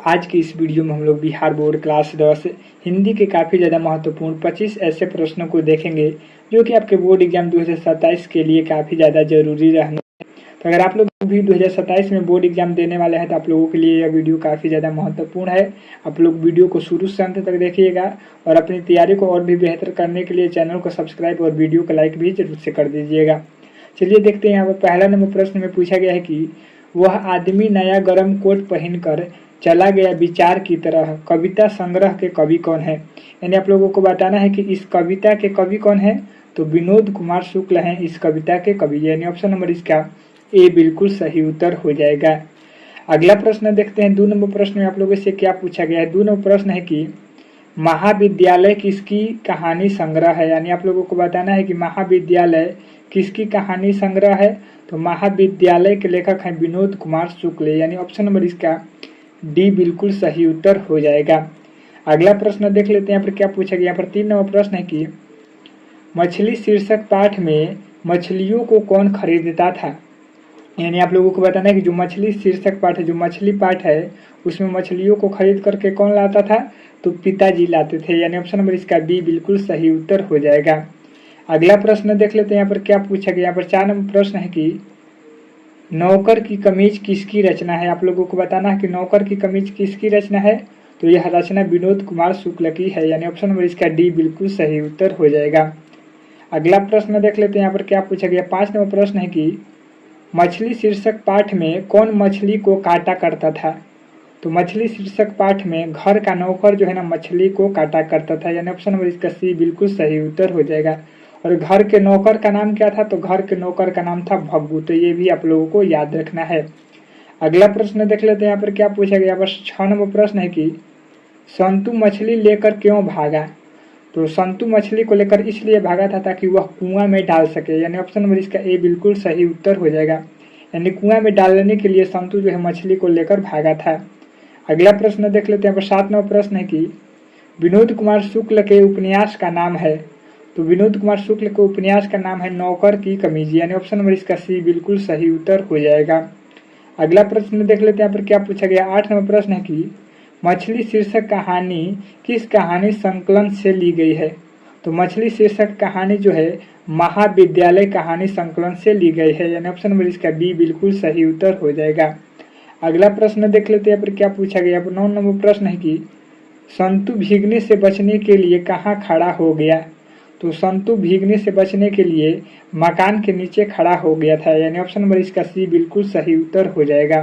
आज की इस वीडियो में हम लोग बिहार बोर्ड क्लास 10 हिंदी के काफ़ी ज़्यादा महत्वपूर्ण 25 ऐसे प्रश्नों को देखेंगे जो कि आपके बोर्ड एग्जाम 2027 के लिए काफ़ी ज़्यादा जरूरी रहने। तो अगर आप लोग भी 2027 में बोर्ड एग्जाम देने वाले हैं तो आप लोगों के लिए यह वीडियो काफ़ी ज़्यादा महत्वपूर्ण है। आप लोग वीडियो को शुरू से अंत तक देखिएगा और अपनी तैयारी को और भी बेहतर करने के लिए चैनल को सब्सक्राइब और वीडियो को लाइक भी जरूर से कर दीजिएगा। चलिए देखते हैं। यहाँ पर पहला नंबर प्रश्न में पूछा गया है कि वह आदमी नया गर्म कोट पहनकर चला गया विचार की तरह कविता संग्रह के कवि कौन है। यानी आप लोगों को बताना है कि इस कविता के कवि कौन है। तो विनोद कुमार शुक्ल हैं इस कविता के कवि। यानी ऑप्शन नंबर इसका ए बिल्कुल सही उत्तर हो जाएगा। अगला प्रश्न देखते हैं। 2 नंबर प्रश्न में आप लोगों से क्या पूछा गया है। 2 नंबर प्रश्न है कि महाविद्यालय किसकी कहानी संग्रह है। यानी आप लोगों को बताना है कि महाविद्यालय किसकी कहानी संग्रह है। तो महाविद्यालय के लेखक हैं विनोद कुमार शुक्ल। यानी ऑप्शन नंबर इसका डी बिल्कुल सही उत्तर हो जाएगा। अगला प्रश्न देख लेते हैं। यहाँ पर क्या पूछा गया। यहाँ पर 3 नंबर प्रश्न है कि मछली शीर्षक पाठ में मछलियों को कौन खरीदता था। यानी आप लोगों को बताना है कि जो मछली शीर्षक पाठ है, जो मछली पाठ है, उसमें मछलियों को खरीद करके कौन लाता था। तो पिताजी लाते थे। यानी ऑप्शन नंबर इसका बी बिल्कुल सही उत्तर हो जाएगा। अगला प्रश्न देख लेते हैं। यहाँ पर क्या पूछा गया। यहाँ पर 4 नंबर प्रश्न है कि नौकर की कमीज किसकी रचना है। आप लोगों को बताना है कि नौकर की कमीज किसकी रचना है। तो यह रचना विनोद कुमार शुक्ल की है। यानी ऑप्शन नंबर इसका डी बिल्कुल सही उत्तर हो जाएगा। अगला प्रश्न देख लेते हैं। यहाँ पर क्या पूछा गया। 5 नंबर प्रश्न है कि मछली शीर्षक पाठ में कौन मछली को काटा करता था। तो मछली शीर्षक पाठ में घर का नौकर जो है ना मछली को काटा करता था। यानी ऑप्शन नंबर इसका सी बिल्कुल सही उत्तर हो जाएगा। और घर के नौकर का नाम क्या था। तो घर के नौकर का नाम था भग्गू। तो ये भी आप लोगों को याद रखना है। अगला प्रश्न देख लेते हैं। यहाँ पर क्या पूछा गया। बस 6 नंबर प्रश्न है कि संतु मछली लेकर क्यों भागा। तो संतु मछली को लेकर इसलिए भागा था ताकि वह कुआं में डाल सके। यानी ऑप्शन नंबर इसका ए बिल्कुल सही उत्तर हो जाएगा। यानी कुआं में डालने के लिए संतु जो है मछली को लेकर भागा था। अगला प्रश्न देख लेते हैं। यहाँ पर 7 नंबर प्रश्न है कि विनोद कुमार शुक्ल के उपन्यास का नाम है। तो विनोद कुमार शुक्ल के उपन्यास का नाम है नौकर की कमीज। यानी ऑप्शन नंबर इसका सी बिल्कुल सही उत्तर हो जाएगा। अगला प्रश्न देख लेते हैं। यहाँ पर क्या पूछा गया। 8 नंबर प्रश्न है कि मछली शीर्षक कहानी किस कहानी संकलन से ली गई है। तो मछली शीर्षक कहानी जो है महाविद्यालय कहानी संकलन से ली गई है। यानी ऑप्शन नंबर इसका बी बिल्कुल सही उत्तर हो जाएगा। अगला प्रश्न देख लेते हैं। यहाँ पर क्या पूछा गया। 9 नंबर प्रश्न है कि संतु भीगने से बचने के लिए कहाँ खड़ा हो गया। तो संतु भीगने से बचने के लिए मकान के नीचे खड़ा हो गया था। यानी ऑप्शन नंबर इसका सी बिल्कुल सही उत्तर हो जाएगा।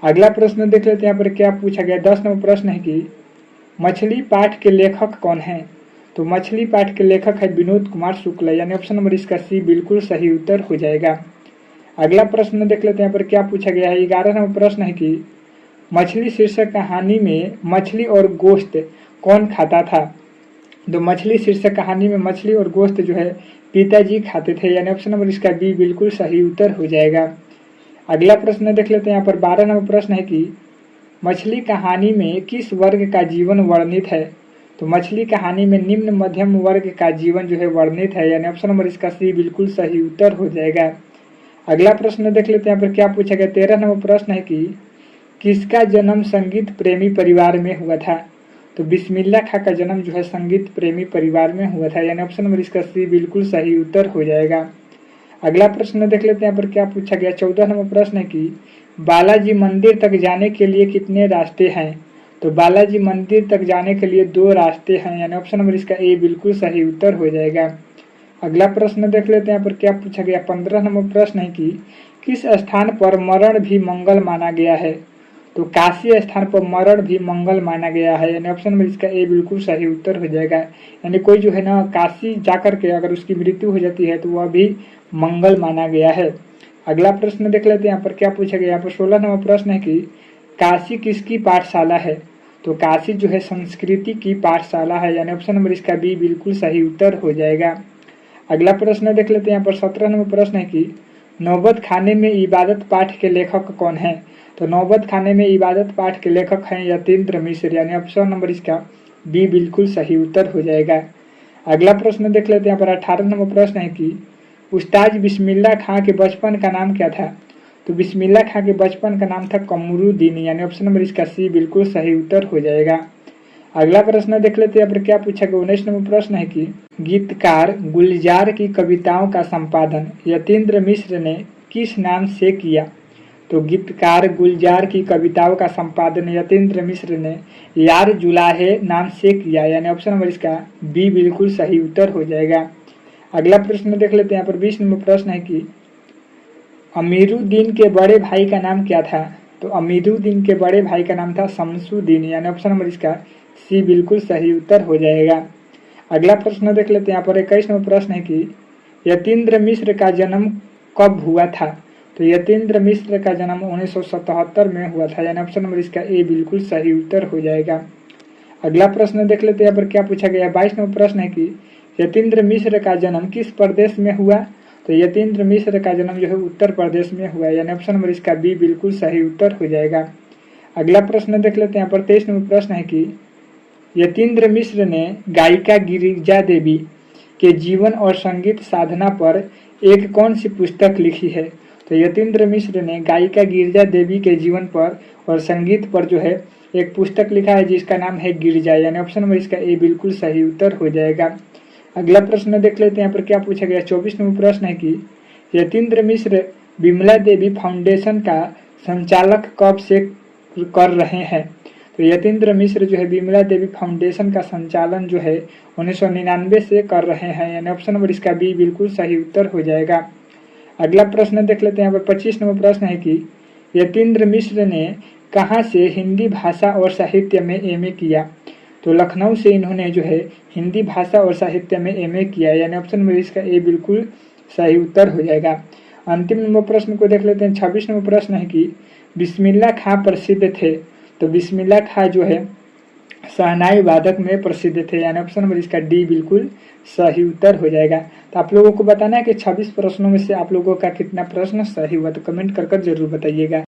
अगला प्रश्न देख लेते हैं। यहाँ पर क्या पूछा गया। 10 नंबर प्रश्न है कि मछली पाठ के लेखक कौन है। तो मछली पाठ के लेखक है विनोद कुमार शुक्ल। यानी ऑप्शन नंबर इसका सी बिल्कुल सही उत्तर हो जाएगा। अगला प्रश्न देख लेते हैं। यहाँ पर क्या पूछा गया है। 11 नंबर प्रश्न है कि मछली शीर्षक कहानी में मछली और गोश्त कौन खाता था। तो मछली शीर्षक कहानी में मछली और गोश्त जो है पिताजी खाते थे। यानी ऑप्शन नंबर इसका बी बिल्कुल सही उत्तर हो जाएगा। अगला प्रश्न देख लेते हैं। यहाँ पर 12 नंबर प्रश्न है कि मछली कहानी में किस वर्ग का जीवन वर्णित है। तो मछली कहानी में निम्न मध्यम वर्ग का जीवन जो है वर्णित है। यानी ऑप्शन नंबर इसका सी बिल्कुल सही उत्तर हो जाएगा। अगला प्रश्न देख लेते हैं। यहाँ पर क्या पूछा गया। 13 नंबर प्रश्न है कि किसका जन्म संगीत प्रेमी परिवार में हुआ था। तो बिस्मिल्लाह खां का जन्म जो है संगीत प्रेमी परिवार में हुआ था। यानी ऑप्शन नंबर इसका सी बिल्कुल सही उत्तर हो जाएगा। अगला प्रश्न देख लेते हैं। यहाँ पर क्या पूछा गया। 14 नंबर प्रश्न है कि बालाजी मंदिर तक जाने के लिए कितने रास्ते हैं। तो बालाजी मंदिर तक जाने के लिए 2 रास्ते हैं। यानी ऑप्शन नंबर इसका ए बिल्कुल सही उत्तर हो जाएगा। अगला प्रश्न देख लेते हैं। यहाँ पर क्या पूछा गया। 15 नंबर प्रश्न है कि किस स्थान पर मरण भी मंगल माना गया है। तो काशी स्थान पर मरण भी मंगल माना गया है। यानी ऑप्शन नंबर इसका ए बिल्कुल सही उत्तर हो जाएगा। यानी कोई जो है ना काशी जाकर के अगर उसकी मृत्यु हो जाती है तो वह भी मंगल माना गया है। अगला प्रश्न देख लेते हैं। यहाँ पर क्या पूछा गया। यहाँ पर 16 नंबर प्रश्न है कि काशी किसकी पाठशाला है। तो काशी जो है संस्कृति की पाठशाला है। यानी ऑप्शन नंबर इसका बी बिल्कुल सही उत्तर हो जाएगा। अगला प्रश्न देख लेते हैं। यहाँ पर 17 नंबर प्रश्न है कि नौबत खाने में इबादत पाठ के लेखक कौन है। तो नौबत खाने में इबादत पाठ के लेखक हैं यतीन्द्र मिश्र। यानी ऑप्शन नंबर इसका बी बिल्कुल सही उत्तर हो जाएगा। अगला प्रश्न देख लेते हैं। यहाँ पर 18 नंबर प्रश्न है कि उस्ताद बिस्मिल्लाह खां के बचपन का नाम क्या था। तो बिस्मिल्लाह खां के बचपन का नाम था कमरुद्दीन, यानी ऑप्शन नंबर इसका सी बिल्कुल सही उत्तर हो जाएगा। अगला प्रश्न देख लेते हैं। यहाँ पर क्या पूछा गया, 19 नंबर प्रश्न है कि गीतकार गुलजार की कविताओं का संपादन यतीन्द्र मिश्र ने किस नाम से किया। तो गीतकार गुलजार की कविताओं का संपादन यतीन्द्र मिश्र ने यार जुलाहे नाम से किया, यानी ऑप्शन नंबर इसका बी बिल्कुल सही उत्तर हो जाएगा। अगला प्रश्न देख लेते हैं। यहाँ पर 20 नंबर प्रश्न है कि अमीरुद्दीन के बड़े भाई का नाम क्या था। तो अमीरुद्दीन के बड़े भाई का नाम था शमसुद्दीन, यानी ऑप्शन नंबर इसका सी बिल्कुल सही उत्तर हो जाएगा। अगला प्रश्न देख लेते हैं। यहाँ पर 21 नंबर प्रश्न है कि यतीन्द्र मिश्र का जन्म कब हुआ था। तो यतीन्द्र मिश्र का जन्म 1977 में हुआ था, यानी ऑप्शन नंबर इसका ए बिल्कुल सही उत्तर हो जाएगा। अगला प्रश्न देख लेते हैं। यहाँ पर क्या पूछा गया, 22 नंबर प्रश्न है कि यतीन्द्र मिश्र का जन्म किस प्रदेश में हुआ। तो यतीन्द्र मिश्र का जन्म जो है उत्तर प्रदेश में हुआ, यानी ऑप्शन नंबर इसका बी बिल्कुल सही उत्तर हो जाएगा। अगला प्रश्न देख लेते हैं। यहाँ पर 23 नंबर प्रश्न है कि यतीन्द्र मिश्र ने गायिका गिरिजा देवी के जीवन और संगीत साधना पर एक कौन सी पुस्तक लिखी है। तो यतीन्द्र मिश्र ने गायिका गिरिजा देवी के जीवन पर और संगीत पर जो है एक पुस्तक लिखा है जिसका नाम है गिरिजा, यानी ऑप्शन नंबर इसका ए बिल्कुल सही उत्तर हो जाएगा। अगला प्रश्न देख लेते हैं। यहाँ पर क्या पूछा गया, 24 नंबर प्रश्न है कि यतीन्द्र मिश्र विमला देवी फाउंडेशन का संचालक कब से कर रहे हैं। तो यतीन्द्र मिश्र जो है विमला देवी फाउंडेशन का संचालन जो है 1999 से कर रहे हैं, यानी ऑप्शन नंबर इसका बी बिल्कुल सही उत्तर हो जाएगा। अगला प्रश्न देख लेते हैं। यहाँ पर 25 नंबर प्रश्न है कि यतीन्द्र मिश्र ने कहाँ से हिंदी भाषा और साहित्य में एमए किया। तो लखनऊ से इन्होंने जो है हिंदी भाषा और साहित्य में एमए किया, यानी ऑप्शन नंबर इसका ए बिल्कुल सही उत्तर हो जाएगा। अंतिम नंबर प्रश्न को देख लेते हैं। 26 नंबर प्रश्न है कि बिस्मिल्लाह खां प्रसिद्ध थे। तो बिस्मिल्लाह खां जो है शहनाई वादक में प्रसिद्ध थे, यानी ऑप्शन नंबर इसका डी बिल्कुल सही उत्तर हो जाएगा। तो आप लोगों को बताना है कि 26 प्रश्नों में से आप लोगों का कितना प्रश्न सही हुआ, तो कमेंट कर जरूर बताइएगा।